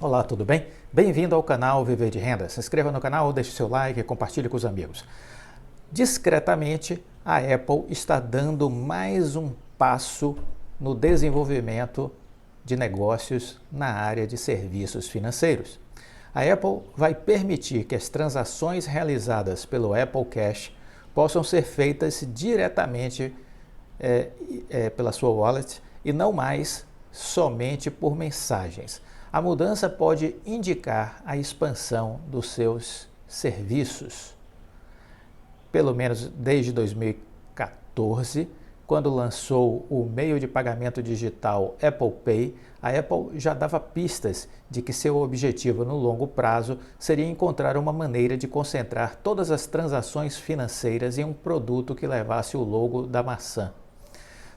Olá, tudo bem? Bem-vindo ao canal Viver de Renda. Se inscreva no canal, deixe seu like e compartilhe com os amigos. Discretamente, a Apple está dando mais um passo no desenvolvimento de negócios na área de serviços financeiros. A Apple vai permitir que as transações realizadas pelo Apple Cash possam ser feitas diretamente pela sua wallet e não mais somente por mensagens. A mudança pode indicar a expansão dos seus serviços. Pelo menos desde 2014, quando lançou o meio de pagamento digital Apple Pay, a Apple já dava pistas de que seu objetivo no longo prazo seria encontrar uma maneira de concentrar todas as transações financeiras em um produto que levasse o logo da maçã.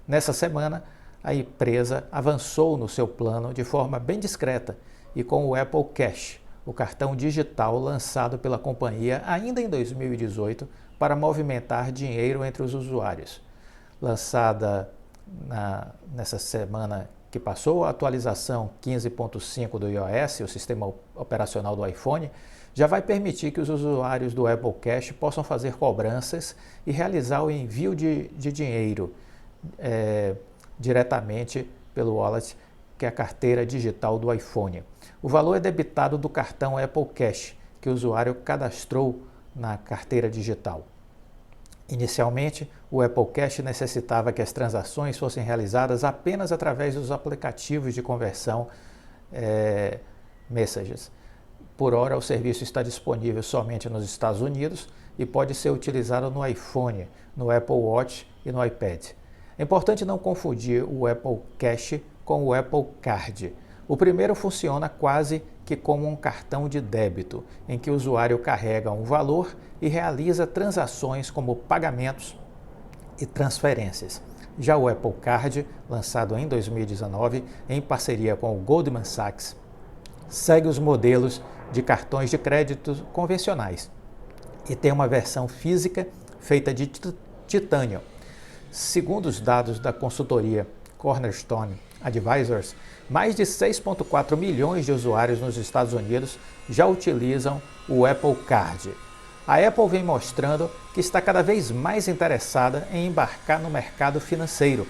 Nessa semana, a empresa avançou no seu plano de forma bem discreta e com o Apple Cash, o cartão digital lançado pela companhia ainda em 2018 para movimentar dinheiro entre os usuários. Lançada nessa semana que passou, a atualização 15.5 do iOS, o sistema operacional do iPhone, já vai permitir que os usuários do Apple Cash possam fazer cobranças e realizar o envio de dinheiro diretamente pelo wallet, que é a carteira digital do iPhone. O valor é debitado do cartão Apple Cash, que o usuário cadastrou na carteira digital. Inicialmente, o Apple Cash necessitava que as transações fossem realizadas apenas através dos aplicativos de conversão Messages. Por hora, o serviço está disponível somente nos Estados Unidos e pode ser utilizado no iPhone, no Apple Watch e no iPad. É importante não confundir o Apple Cash com o Apple Card. O primeiro funciona quase que como um cartão de débito, em que o usuário carrega um valor e realiza transações como pagamentos e transferências. Já o Apple Card, lançado em 2019 em parceria com o Goldman Sachs, segue os modelos de cartões de crédito convencionais e tem uma versão física feita de titânio. Segundo os dados da consultoria Cornerstone Advisors, mais de 6,4 milhões de usuários nos Estados Unidos já utilizam o Apple Card. A Apple vem mostrando que está cada vez mais interessada em embarcar no mercado financeiro.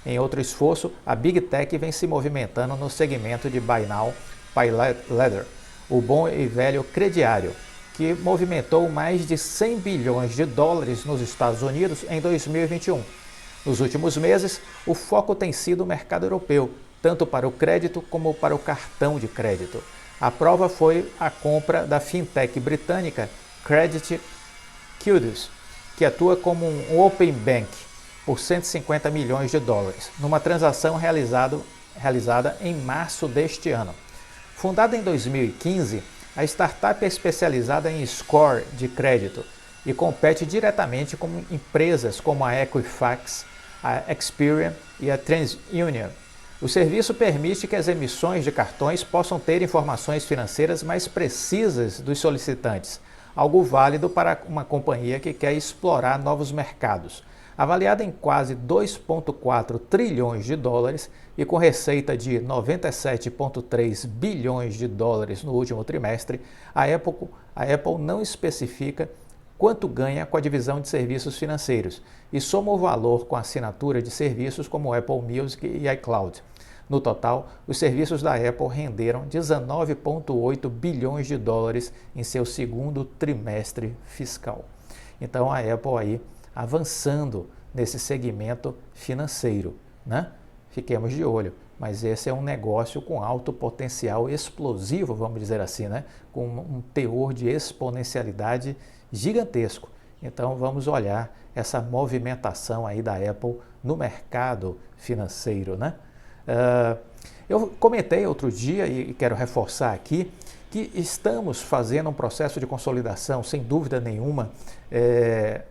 Em outro esforço, a Big Tech vem se movimentando no segmento de Buy Now, Pay Later, o bom e velho crediário, que movimentou mais de 100 bilhões de dólares nos Estados Unidos em 2021. Nos últimos meses, o foco tem sido o mercado europeu, tanto para o crédito como para o cartão de crédito. A prova foi a compra da fintech britânica Credit Kudos, que atua como um Open Bank por 150 milhões de dólares, numa transação realizada em março deste ano. Fundada em 2015, a startup é especializada em score de crédito e compete diretamente com empresas como a Equifax, a Experian e a TransUnion. O serviço permite que as emissões de cartões possam ter informações financeiras mais precisas dos solicitantes, algo válido para uma companhia que quer explorar novos mercados. Avaliada em quase 2,4 trilhões de dólares e com receita de 97,3 bilhões de dólares no último trimestre, a Apple não especifica quanto ganha com a divisão de serviços financeiros e soma o valor com a assinatura de serviços como Apple Music e iCloud. No total, os serviços da Apple renderam 19,8 bilhões de dólares em seu segundo trimestre fiscal. Então a Apple aí avançando nesse segmento financeiro, né? Fiquemos de olho, mas esse é um negócio com alto potencial explosivo, vamos dizer assim, né? Com um teor de exponencialidade gigantesco. Então vamos olhar essa movimentação aí da Apple no mercado financeiro, né? Eu comentei outro dia e quero reforçar aqui que estamos fazendo um processo de consolidação, sem dúvida nenhuma,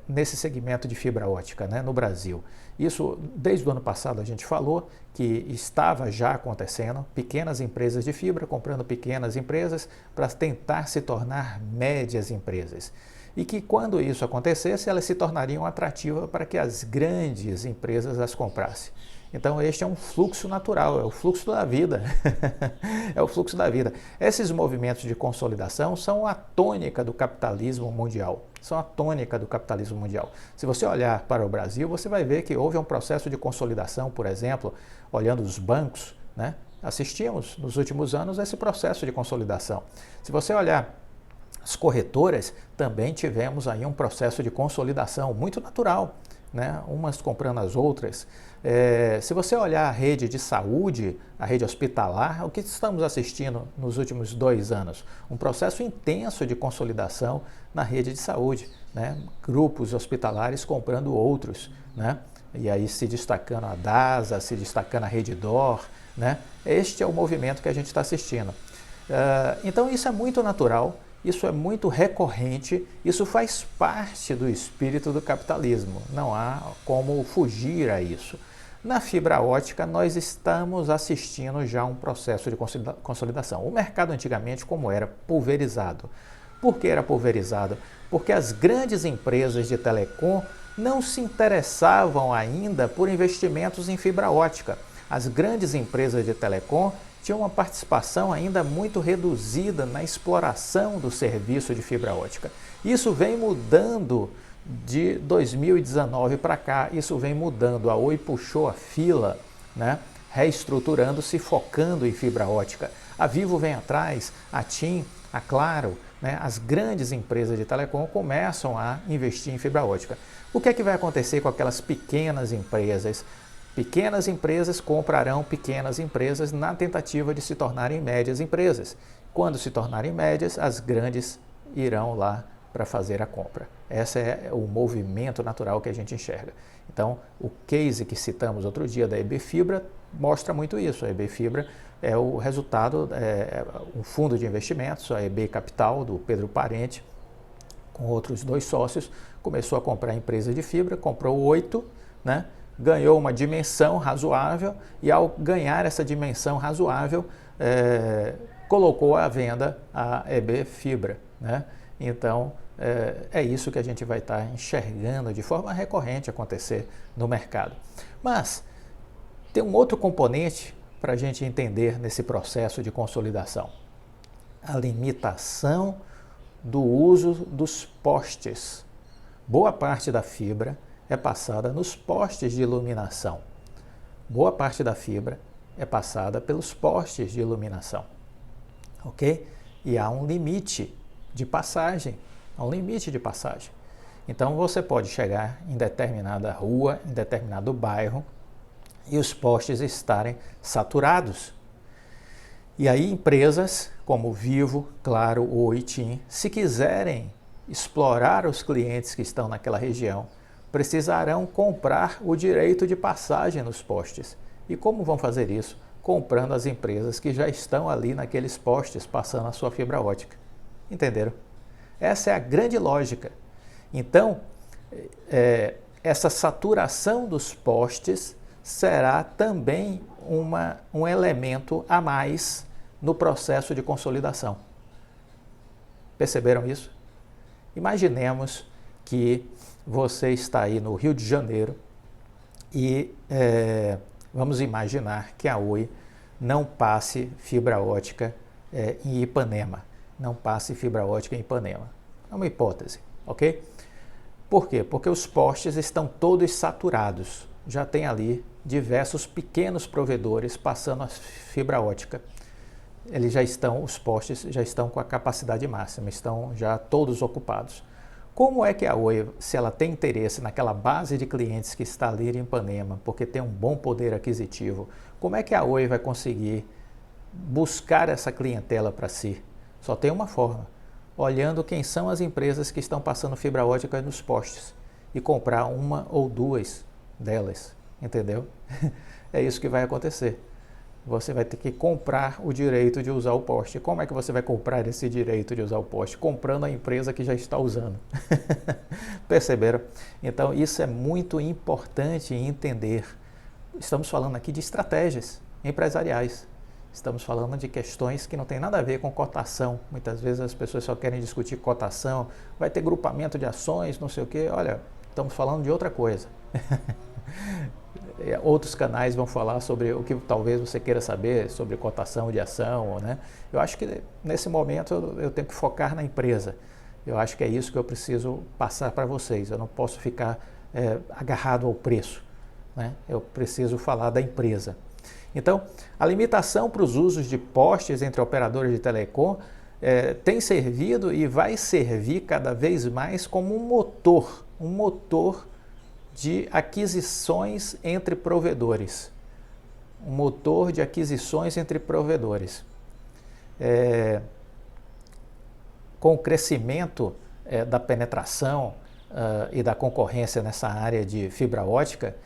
nesse segmento de fibra ótica, né, no Brasil. Isso, desde o ano passado, a gente falou que estava já acontecendo, pequenas empresas de fibra comprando pequenas empresas para tentar se tornar médias empresas. E que quando isso acontecesse, elas se tornariam atrativas para que as grandes empresas as comprassem. Então este é um fluxo natural, é o fluxo da vida. É o fluxo da vida. Esses movimentos de consolidação são a tônica do capitalismo mundial. São a tônica do capitalismo mundial. Se você olhar para o Brasil, você vai ver que houve um processo de consolidação, por exemplo, olhando os bancos, né? Assistimos nos últimos anos a esse processo de consolidação. Se você olhar as corretoras, também tivemos aí um processo de consolidação muito natural, né? Umas comprando as outras. Se você olhar a rede de saúde, a rede hospitalar, o que estamos assistindo nos últimos 2 anos? Um processo intenso de consolidação na rede de saúde, né? Grupos hospitalares comprando outros, né? E aí se destacando a DASA, se destacando a Redditor, né? Este é o movimento que a gente está assistindo. Então isso é muito natural. Isso é muito recorrente, isso faz parte do espírito do capitalismo, não há como fugir a isso. Na fibra ótica, nós estamos assistindo já um processo de consolidação. O mercado antigamente, como era? Pulverizado. Por que era pulverizado? Porque as grandes empresas de telecom não se interessavam ainda por investimentos em fibra ótica. As grandes empresas de telecom tinha uma participação ainda muito reduzida na exploração do serviço de fibra ótica. Isso vem mudando de 2019 para cá, isso vem mudando. A Oi puxou a fila, né? Reestruturando-se, focando em fibra ótica. A Vivo vem atrás, a TIM, a Claro, né? As grandes empresas de telecom começam a investir em fibra ótica. O que é que vai acontecer com aquelas pequenas empresas? Pequenas empresas comprarão pequenas empresas na tentativa de se tornarem médias empresas. Quando se tornarem médias, as grandes irão lá para fazer a compra. Esse é o movimento natural que a gente enxerga. Então, o case que citamos outro dia da EB Fibra mostra muito isso. A EB Fibra é o resultado, um fundo de investimentos, a EB Capital, do Pedro Parente, com outros 2 sócios, começou a comprar empresas de fibra, comprou 8, né? Ganhou uma dimensão razoável e, ao ganhar essa dimensão razoável, colocou à venda a EB Fibra, né? Então, é isso que a gente vai estar enxergando de forma recorrente acontecer no mercado. Mas tem um outro componente para a gente entender nesse processo de consolidação: a limitação do uso dos postes. Boa parte da fibra é passada nos postes de iluminação. Boa parte da fibra é passada pelos postes de iluminação, ok? E há um limite de passagem, Então você pode chegar em determinada rua, em determinado bairro, e os postes estarem saturados. E aí empresas como Vivo, Claro, Oi, TIM, se quiserem explorar os clientes que estão naquela região, precisarão comprar o direito de passagem nos postes. E como vão fazer isso? Comprando as empresas que já estão ali naqueles postes, passando a sua fibra ótica. Entenderam? Essa é a grande lógica. Então, essa saturação dos postes será também um elemento a mais no processo de consolidação. Perceberam isso? Imaginemos que você está aí no Rio de Janeiro e vamos imaginar que a Oi não passe fibra ótica em Ipanema. Não passe fibra ótica em Ipanema. É uma hipótese, ok? Por quê? Porque os postes estão todos saturados. Já tem ali diversos pequenos provedores passando a fibra ótica. Os postes já estão com a capacidade máxima, estão já todos ocupados. Como é que a Oi, se ela tem interesse naquela base de clientes que está ali em Ipanema, porque tem um bom poder aquisitivo, como é que a Oi vai conseguir buscar essa clientela para si? Só tem uma forma: olhando quem são as empresas que estão passando fibra ótica nos postes e comprar uma ou 2 delas, entendeu? É isso que vai acontecer. Você vai ter que comprar o direito de usar o poste. Como é que você vai comprar esse direito de usar o poste? Comprando a empresa que já está usando. Perceberam? Então, isso é muito importante entender. Estamos falando aqui de estratégias empresariais. Estamos falando de questões que não tem nada a ver com cotação. Muitas vezes as pessoas só querem discutir cotação, vai ter grupamento de ações, não sei o quê. Olha, estamos falando de outra coisa. outros canais vão falar sobre o que talvez você queira saber, sobre cotação de ação, né? Eu acho que nesse momento eu tenho que focar na empresa. Eu acho que é isso que eu preciso passar para vocês. Eu não posso ficar agarrado ao preço, né? Eu preciso falar da empresa. Então, a limitação para os usos de postes entre operadores de telecom tem servido e vai servir cada vez mais como um motor de aquisições entre provedores. Um motor de aquisições entre provedores. Com o crescimento da penetração e da concorrência nessa área de fibra ótica,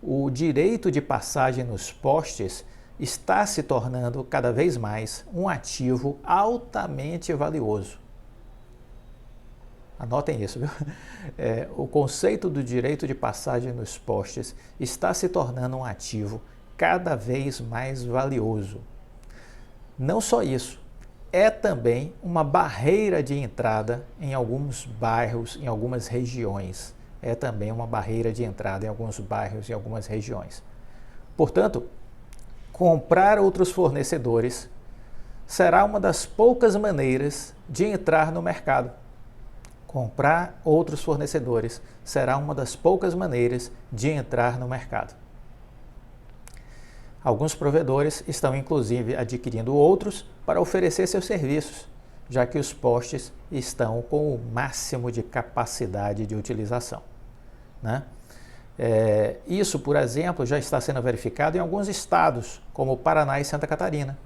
o direito de passagem nos postes está se tornando cada vez mais um ativo altamente valioso. Anotem isso, viu? O conceito do direito de passagem nos postes está se tornando um ativo cada vez mais valioso. Não só isso, é também uma barreira de entrada em alguns bairros, em algumas regiões. É também uma barreira de entrada em alguns bairros e algumas regiões. Portanto, comprar outros fornecedores será uma das poucas maneiras de entrar no mercado. Comprar outros fornecedores será uma das poucas maneiras de entrar no mercado. Alguns provedores estão inclusive adquirindo outros para oferecer seus serviços, já que os postes estão com o máximo de capacidade de utilização, né? Isso, por exemplo, já está sendo verificado em alguns estados, como Paraná e Santa Catarina.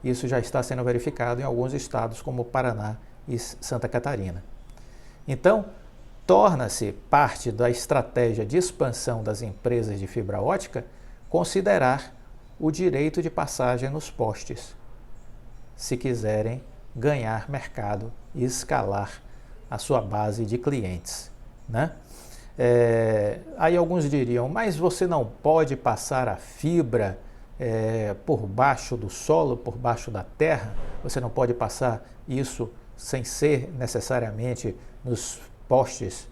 Isso já está sendo verificado em alguns estados, como Paraná e Santa Catarina. Então, torna-se parte da estratégia de expansão das empresas de fibra ótica considerar o direito de passagem nos postes, se quiserem ganhar mercado e escalar a sua base de clientes, né? Aí alguns diriam, mas você não pode passar a fibra por baixo do solo, por baixo da terra? Você não pode passar isso sem ser necessariamente nos postes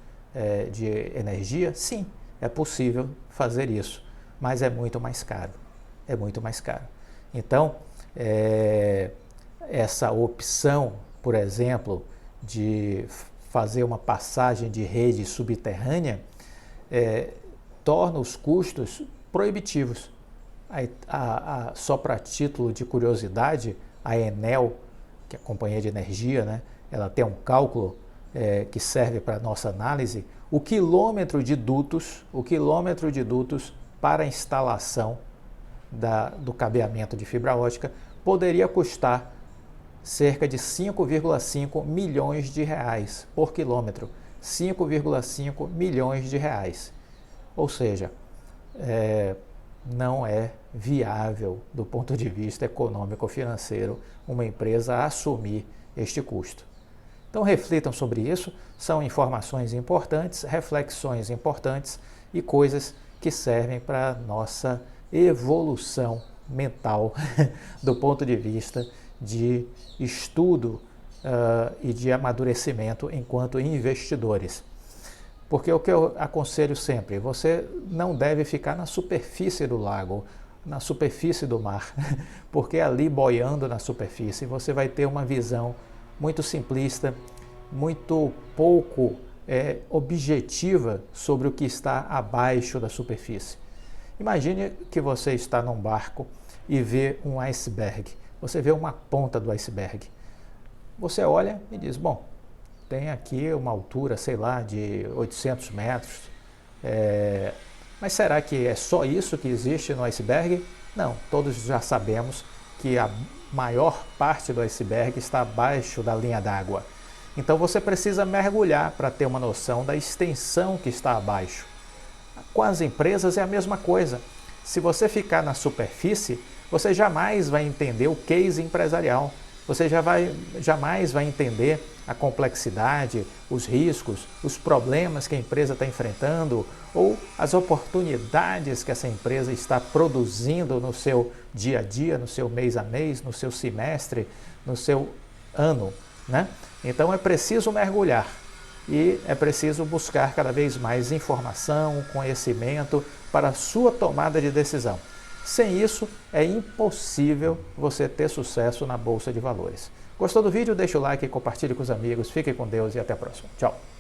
de energia? Sim, é possível fazer isso, mas é muito mais caro. É muito mais caro. Então, essa opção, por exemplo, de fazer uma passagem de rede subterrânea, torna os custos proibitivos. Só para título de curiosidade, a Enel, que é a companhia de energia, né, ela tem um cálculo que serve para a nossa análise, o quilômetro de dutos para a instalação do cabeamento de fibra ótica poderia custar cerca de 5,5 milhões de reais por quilômetro. 5,5 milhões de reais. Ou seja, não é viável do ponto de vista econômico-financeiro uma empresa assumir este custo. Então reflitam sobre isso, são informações importantes, reflexões importantes e coisas que servem para a nossa evolução mental do ponto de vista de estudo e de amadurecimento enquanto investidores. Porque o que eu aconselho sempre, você não deve ficar na superfície do lago, na superfície do mar, porque ali boiando na superfície você vai ter uma visão muito simplista, muito pouco objetiva sobre o que está abaixo da superfície. Imagine que você está num barco e vê um iceberg. Você vê uma ponta do iceberg. Você olha e diz, bom, tem aqui uma altura, sei lá, de 800 metros. Mas será que é só isso que existe no iceberg? Não, todos já sabemos que a maior parte do iceberg está abaixo da linha d'água. Então você precisa mergulhar para ter uma noção da extensão que está abaixo. Com as empresas é a mesma coisa. Se você ficar na superfície, você jamais vai entender o case empresarial. Você jamais vai entender a complexidade, os riscos, os problemas que a empresa está enfrentando ou as oportunidades que essa empresa está produzindo no seu dia a dia, no seu mês a mês, no seu semestre, no seu ano, né? Então é preciso mergulhar. e é preciso buscar cada vez mais informação, conhecimento para a sua tomada de decisão. Sem isso, é impossível você ter sucesso na Bolsa de Valores. Gostou do vídeo? Deixa o like, compartilhe com os amigos, fique com Deus e até a próxima. Tchau!